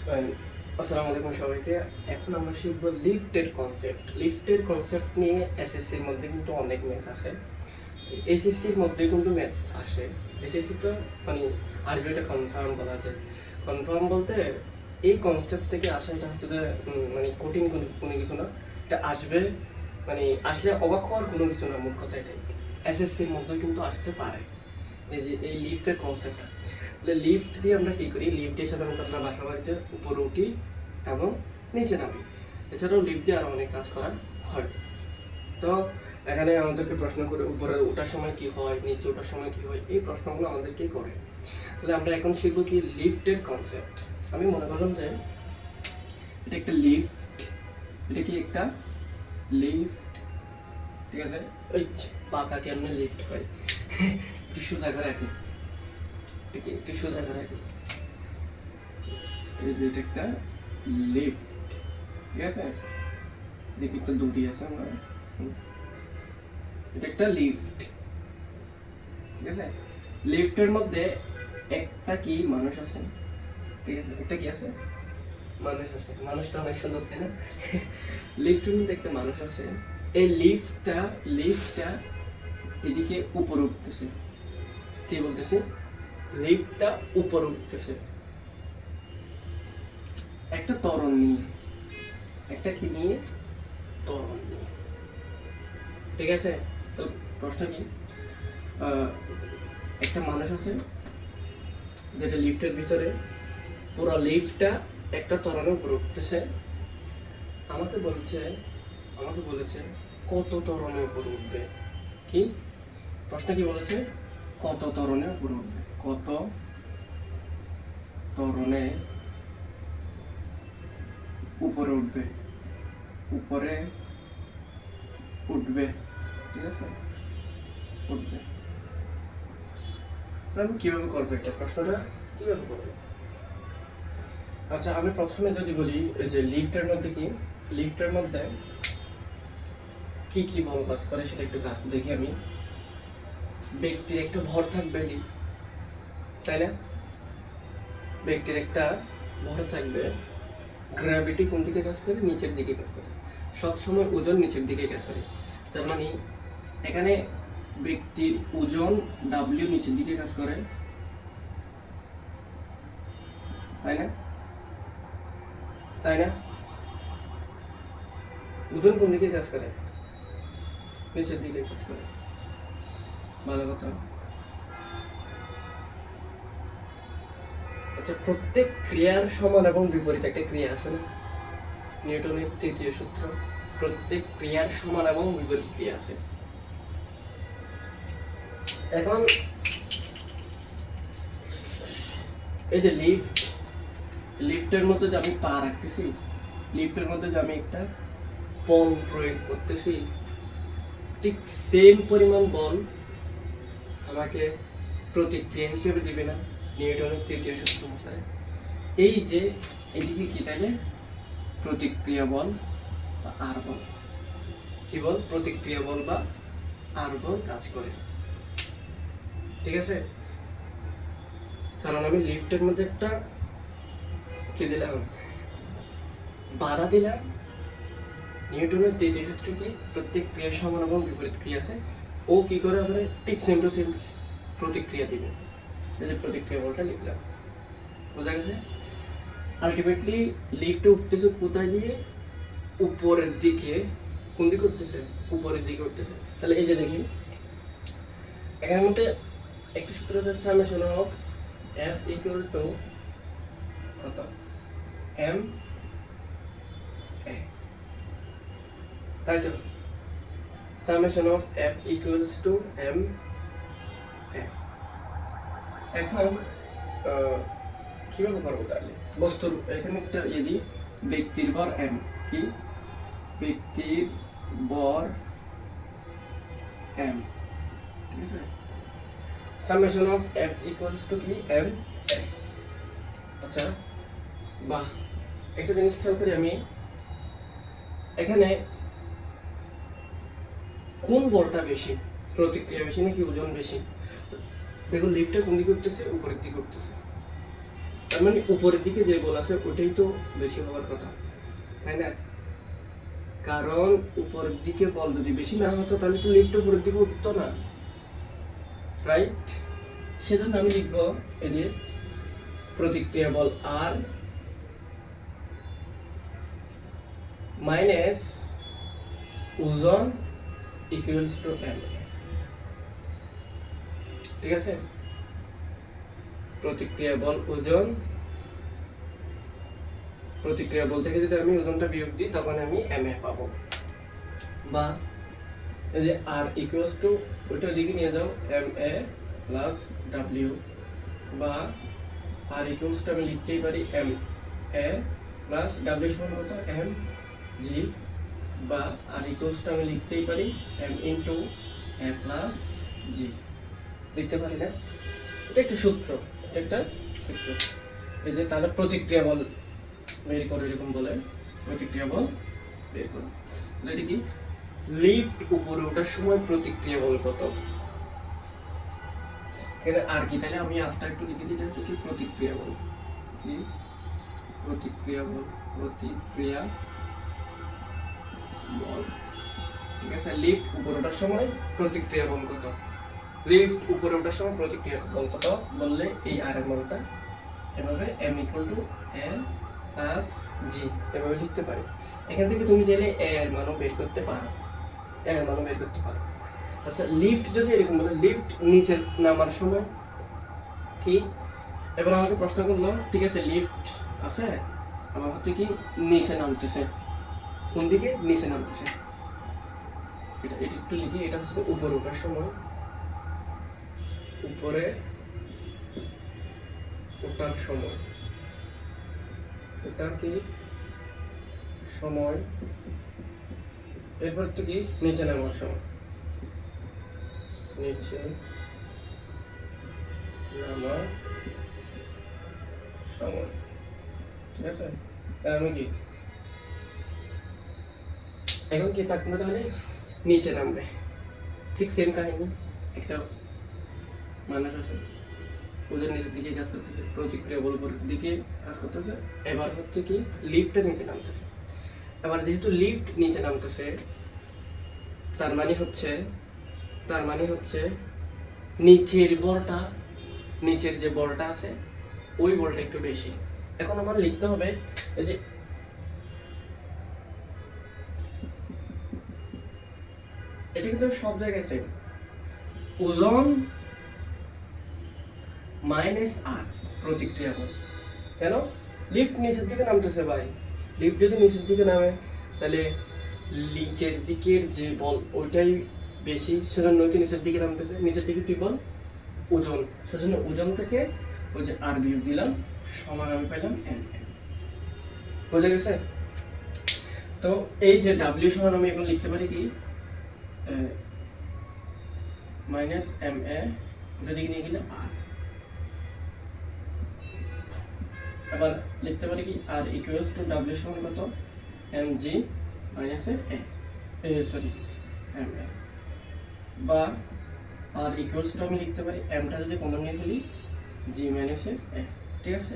আসসালামু আলাইকুম সবাইকে। এখন আমরা শিখবো লিফটের কনসেপ্ট। লিফটের কনসেপ্ট নিয়ে এসএসসির মধ্যে কিন্তু অনেক ম্যাথ আছে, এসএসসির মধ্যে কিন্তু ম্যাথ আসে। এসএসসি তো মানে আসবে, এটা কনফার্ম বলা যায়। কনফার্ম বলতে এই কনসেপ্ট থেকে আসা, এটা হচ্ছে যে মানে কঠিন কোনো কিছু না, এটা আসবে। মানে আসলে অবাক হওয়ার কোনো কিছু না, মোট কথা এটাই। এসএসসির মধ্যে কিন্তু আসতে পারে এই যে এই লিফটের কনসেপ্টটা। তাহলে লিফট দিয়ে আমরা কী করি? লিফট দিয়ে সাধারণত আমরা বাসা বাড়িতে উপরে উঠি এবং নিচে নামি। এছাড়াও লিফট দিয়ে আরও অনেক কাজ করা হয়। তো এখানে আমাদেরকে প্রশ্ন করে উপরে ওঠার সময় কি হয়, নিচে ওঠার সময় কি হয়, এই প্রশ্নগুলো আমাদেরকেই করে। তাহলে আমরা এখন শিখব কি লিফটের কনসেপ্ট। আমি মনে করলাম যে এটা একটা লিফট, এটা কি একটা লিফট, ঠিক আছে? ওই পাকা কেমনে লিফট হয় একটু সোজা করে রাখি, একটু সোজা করে রাখি। এই যে এটা একটা লিফট, ঠিক আছে? দেখি একটা দড়ি আছে, আমরা এটা একটা লিফট, ঠিক আছে? লিফটের মধ্যে একটা কি মানুষ আছে, ঠিক আছে? একটা কি আছে? মানুষ আছে। মানুষটা অনেক সুন্দর, তাই না? লিফটের মধ্যে একটা মানুষ আছে। এই লিফটটা এদিকে উপরে উঠতেছে। কি বলতেছে? লিফটটা উপরে উঠতেছে একটা ত্বরণ নিয়ে, একটা কি নিয়ে? ত্বরণ নিয়ে, ঠিক আছে? তো প্রশ্ন কি, একটা মানুষ আছে যেটা লিফটের ভিতরে, পুরো লিফটটা একটা ত্বরণের উপরে উঠতেছে। আমাকে বলেছে কত ত্বরণের উপরে উঠবে। কি প্রশ্ন কি বলেছে? কত ত্বরণের উপরে উঠবে, কত ত্বরণে উপরে উঠবে, উপরে উঠবে, ঠিক আছে? উঠবে। আমি কিভাবে করবো এটা? প্রশ্নটা কিভাবে করবো? আচ্ছা, আমি প্রথমে যদি বলি এই যে লিফটের মধ্যে কি কি বল কাজ করে সেটা একটু দেখি। আমি ব্যক্তির একটা ভর থাকবে, তাই না? ব্যক্তির একটা ভর থাকবে। গ্র্যাভিটি কোন দিকে কাজ করে? নিচের দিকে কাজ করে। সবসময় ওজন নিচের দিকে কাজ করে। তার মানে এখানে ব্যক্তির ওজন ডাব্লিউ নিচের দিকে কাজ করে, তাই না? ওজন কোন দিকে কাজ করে? নিচের দিকে কাজ করে। ভালো কথা। আচ্ছা, প্রত্যেক ক্রিয়ার সমান এবং বিপরীত একটা ক্রিয়া আছে না? নিউটনের তৃতীয় সূত্র, প্রত্যেক ক্রিয়ার সমান এবং বিপরীত ক্রিয়া আছে। এখন এই যে লিফটের মধ্যে যে আমি পা রাখতেছি, লিফটের মধ্যে যে আমি একটা বল প্রয়োগ করতেছি, ঠিক সেম পরিমাণ বল আমাকে প্রতিক্রিয়া হিসেবে দিবে না নিউটনের তৃতীয় সূত্র অনুসারে? এই যে এদিকে কি থাকে? প্রতিক্রিয়া বল বা আর বল। কি বল? প্রতিক্রিয়া বল বা আর বল কাজ করে, ঠিক আছে? কারণ আমি লিফটের মধ্যে একটা কি দিলাম? বাধা দিলাম। নিউটনের তৃতীয় সূত্র কি? প্রত্যেক ক্রিয়ার সমান এবং বিপরীত ক্রিয়া আছে। ও কি করে? আমরা ঠিক সেম টু সেম প্রতিক্রিয়া দিবে। এই যে প্রতিক্রিয়া বলটা লিখলাম, বোঝা গেছে? আলটিমেটলি লিফটে উঠতেছে কোথায় দিয়ে? উপরের দিকে। কোন দিকে উঠতেছে? উপরের দিকে উঠতেছে। তাহলে এই যে দেখি, এখানের মধ্যে একটা সূত্র আছে, summation of F equal to কত? এম এ, তাই তো? Summation of F equals to M A. এখন কিভাবে করবো তাহলে? বস্তুর এখানে একটা দিই, ব্যক্তির ভর এম। কি? ব্যক্তির ভর এম, ঠিক আছে? Summation of F equals two কি? M A. আচ্ছা, বাহ, একটা জিনিস খেয়াল করি আমি, এখানে কোন বলটা বেশি? প্রতিক্রিয়া বেশি নাকি ওজন বেশি? দেখো লিফটটা কোন দিকে উঠতেছে? উপরের দিকে উঠতেছে। তার মানে উপরের দিকে যে বল আছে ওটাই তো বেশি হওয়ার কথা, তাই না? কারণ উপরের দিকে বল যদি বেশি না হতো তাহলে তো লিফট উপরের দিকে উঠতো না, রাইট? সেজন্য আমি লিখবো এই যে প্রতিক্রিয়া বল আর মাইনাস ওজন ইকুয়ালস টু এম। ঠিক আছে, প্রতিক্রিয়া বল ওজন, প্রতিক্রিয়া বল থেকে যদি আমি ওজনটা বিয়োগ দিই তখন আমি এম এ পাবো, বা এই যে আর ইকুয়ালস টু ওইটা দিকে নিয়ে যাও এম এ প্লাস ডাব্লিউ, বা আর ইকুয়ালস টু আমি লিখতেই পারি এম এ প্লাস ডাব্লিউ সমান কত এম জি, বা আর ইকুয়ালস টু আমি লিখতেই পারি এম ইন্টু এ প্লাস জি, লিখতে পারি না? এটা একটা সূত্র, এটা একটা সূত্র। এই যে তাহলে প্রতিক্রিয়া বল বের করো, এরকম বলে প্রতিক্রিয়া বল বের করো। তাহলে এটা কি, লিফট উপরে ওঠার সময় প্রতিক্রিয়া বল কত, এখানে আর কি, তাহলে আমি আরটা একটু লিখে দিতে হচ্ছে কি প্রতিক্রিয়া বল, কি প্রতিক্রিয়া বল, প্রতিক্রিয়া বল। ঠিক আছে, লিফট উপরে ওঠার সময় প্রতিক্রিয়া বল কত, লিফট উপরে ওঠার সময় প্রতিক্রিয়া বল কত বললে এই আর এর মানটা এভাবে m equal to a plus G এভাবে লিখতে পারি। এখান থেকে তুমি চাইলে a এর মানও বের করতে পারো, a এর মানও বের করতে পারো। আচ্ছা, লিফট যদি এরকম বলে লিফট নিচে নামার সময় কি, এবার আমাকে প্রশ্ন করলো ঠিক আছে লিফট আছে আমার হচ্ছে কি নিচে নামতেছে, কোন দিকে নিচে নামতেছে, এটা একটু লিখি, এটা হচ্ছে উপরে ওঠার সময়, উপরে ওঠার সময়, ওটা কি সময়, এরপর তো কি নিচে নামার সময়, নিচে নামার সময়। ঠিক আছে, আমি কি এখন কি থাকবে তাহলে নিচে নামবে, ঠিক সেম কাহিনী, একটা মানুষ আছে ওজন নিচের দিকে কাজ করতেছে, প্রতিক্রিয়া বল উপরের দিকে কাজ করতেছে, এবার হচ্ছে কি লিফটটা নিচে নামতেছে। এবার যেহেতু লিফট নিচে নামতেছে তার মানে হচ্ছে নিচের বলটা, নিচের যে বলটা আছে ওই বলটা একটু বেশি। এখন আমার লিখতে হবে এই যে এটা কিন্তু সব জায়গায় সেম, ওজন মাইনাস আর প্রতিক্রিয়া বল। কেন, লিফট নিচের দিকে নামতেছে ভাই, লিফট যদি নিচের দিকে নামে তাহলে নিচের দিকের যে বল ওইটাই বেশি, সেজন্য ওইটা নিচের দিকে নামতেছে, নিচের দিকে কি বল ওজন, সেজন্য ওজন থেকে ওই যে আর বিয়োগ দিলাম সমান আমি পেলাম এম এম। বোঝা গেছে? তো এই যে ডাব্লিউ সমান আমি এখন লিখতে পারি কি মাইনাস এম এ, ওটা দিকে নিয়ে গেলে আর, আবার লিখতে পারি কি আর ইকুয়ালস টু ডাব্লিউ সমান কত M G minus A sorry M A, বা আর ইকুয়ালস টু আমি লিখতে পারি এমটা যদি কমন নিয়ে ফেলি জি মাইনাস এ। ঠিক আছে,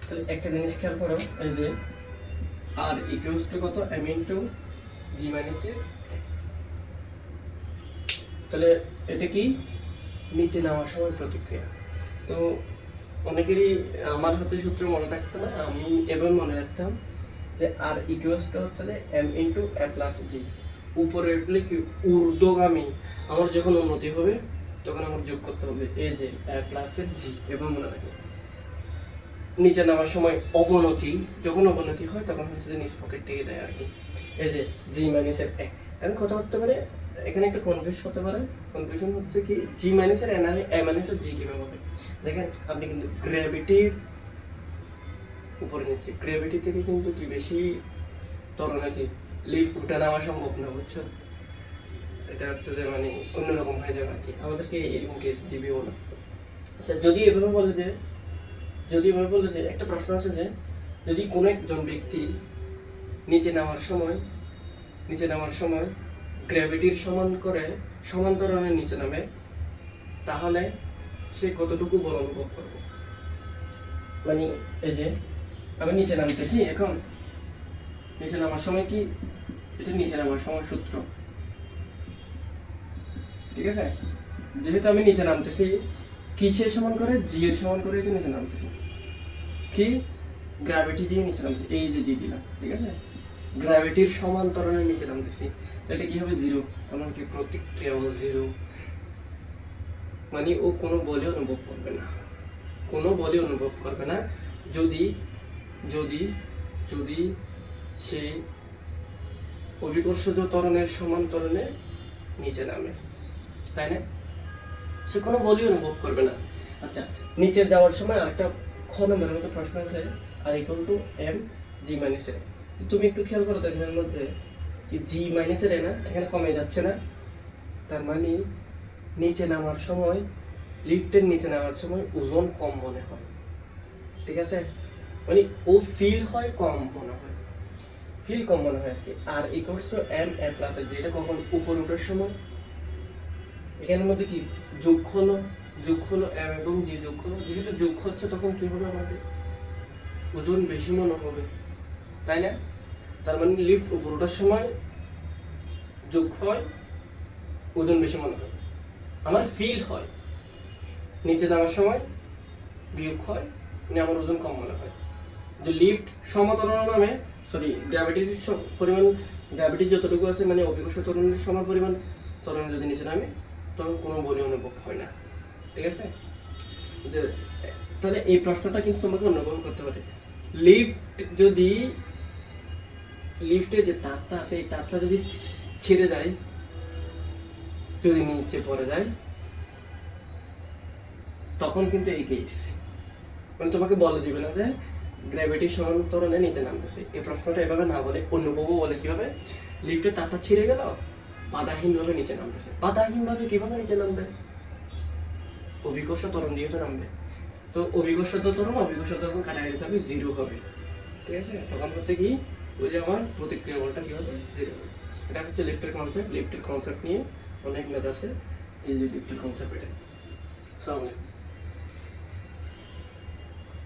তাহলে একটা জিনিস খেয়াল করো, এই যে আর ইকুয়ালস টু কত এম ইন্টু জি মাইনাস এ, তাহলে এটা কি নিচে নামার সময় প্রতিক্রিয়া। তো অনেকেরই আমার হচ্ছে সূত্র মনে থাকতো না, আমি এভাবে মনে রাখতাম যে আর ইকুয়ালস টু হচ্ছে এম ইন্টু এ প্লাস জি, উপরে উঠলে কি ঊর্ধ্বগামী, আমার যখন উন্নতি হবে তখন আমার যোগ করতে হবে এই যে এ প্লাসের জি, এবং মনে রাখি নিচে নামার সময় অবনতি, যখন অবনতি হয় তখন হচ্ছে যে নিচ পকেট থেকে যায় আর কি, এই যে জি মাইনাসের এ। এখন কথা হতে পারে এখানে একটা কনফিউজ হতে পারে, কনফিউশন হচ্ছে কি জি মাইনাসের এ না হয় এ মাইনাসের জি কিভাবে হবে। দেখেন আপনি কিন্তু গ্র্যাভিটির উপরে নিচ্ছে, গ্র্যাভিটি থেকে কিন্তু কি বেশি তরল নাকি লিফট উঠে নেওয়া সম্ভব না, বুঝছো? এটা হচ্ছে যে মানে অন্যরকম হয়ে যাবে আর কি, আমাদেরকে এরকম কেস দিবেও না। আচ্ছা, যদি এভাবে বলে যে একটা প্রশ্ন আছে যে যদি কোনো একজন ব্যক্তি নিচে নামার সময় গ্র্যাভিটির সমান্তরালে নিচে নামে তাহলে সে কতটুকু বল অনুভব করবে। মানে এই যে আমি নিচে নামতেছি, এখন নিচে নামার সময় কি, এটা নিচে নামার সময় সূত্র, ঠিক আছে? যেহেতু আমি নিচে নামতেছি, কিসের সমান করে, জি এর সমান করে কি নিচে নামতেছি, কি গ্র্যাভিটি দিয়ে নিচে নামতেছি, এই যে জি দিলাম, ঠিক আছে? গ্র্যাভিটির সমান্তরালে নিচে নামতেছি, এটা কি হবে জিরো, তার মানে কি প্রতিক্রিয়া বল জিরো, মানে ও কোনো বলে অনুভব করবে না, কোনো বলে অনুভব করবে না যদি যদি যদি সে অভিকর্ষজ ত্বরণের সমান্তরালে নিচে নামে, তাই না? সে কোনো বলই অনুভব করবে না। আচ্ছা, নিচে যাওয়ার সময় আরেকটা খ নম্বরের মতো প্রশ্ন আছে, R equal to M G minus A. তুমি একটু খেয়াল করো তো এখানের মধ্যে কি জি মাইনাস এ না এখানে কমে যাচ্ছে না, তার মানে নিচে নামার সময়, লিফটের নিচে নামার সময় ওজন কম মনে হয়, ঠিক আছে? মানে ও ফিল হয় কম মনে হয়, ফিল কম মনে হয় আর কি। R equals to M A plus A, যেটা কখন উপরে ওঠার সময়, এখানের মধ্যে কি যোগ হলো এম এবং জি যোগ হলো, যেহেতু যোগ হচ্ছে তখন কি হবে, আমাদের ওজন বেশি মনে হবে, তাই না? তার মানে লিফট উপর ওঠার সময় যোগ হয়, ওজন বেশি মনে হয়, আমার ফিল হয়, নিচে নামার সময় বিয়োগ হয়, মানে আমার ওজন কম মনে হয়। যে লিফট সমতরণ নামে, সরি গ্র্যাভিটির পরিমাণ, গ্র্যাভিটি যতটুকু আছে মানে অভিকর্ষ ত্বরণের সমান পরিমাণ ত্বরণ যদি নিচে নামে তখন কোনো বলি অনুভব হয় না, ঠিক আছে? যে তাহলে এই প্রশ্নটা কিন্তু তোমাকে অনুভব করতে পারে, লিফট যদি, লিফটের যে তারটা আছে এই তারটা যদি ছিঁড়ে যায়, যদি নিচে পড়ে যায়, তখন কিন্তু এই কেস, মানে তোমাকে বলে দিবে না যে গ্র্যাভিটির সমান্তরালে নিচে নামতেছে, এই প্রশ্নটা এভাবে না বলে অন্যভাবে বলে কি হবে, লিফটের তারটা ছিঁড়ে গেল, বাধাহীনভাবে নিচে নামতেছে, বাধাহীনভাবে কিভাবে নিচে নামবে, অভিকর্ষ ত্বরণ দিয়ে তো নামবে, তো অভিকর্ষ ত্বরণ কাটাই দিতে হবে, জিরো হবে, ঠিক আছে? তখন হচ্ছে কি, ওই যে আমার প্রতিক্রিয়া বলটা কি হবে, জিরো হবে। এটা হচ্ছে লিফটের কনসেপ্ট নিয়ে অনেক মেথড আছে, এই যে লিফটের কনসেপ্ট, এটা। আসসালামু আলাইকুম।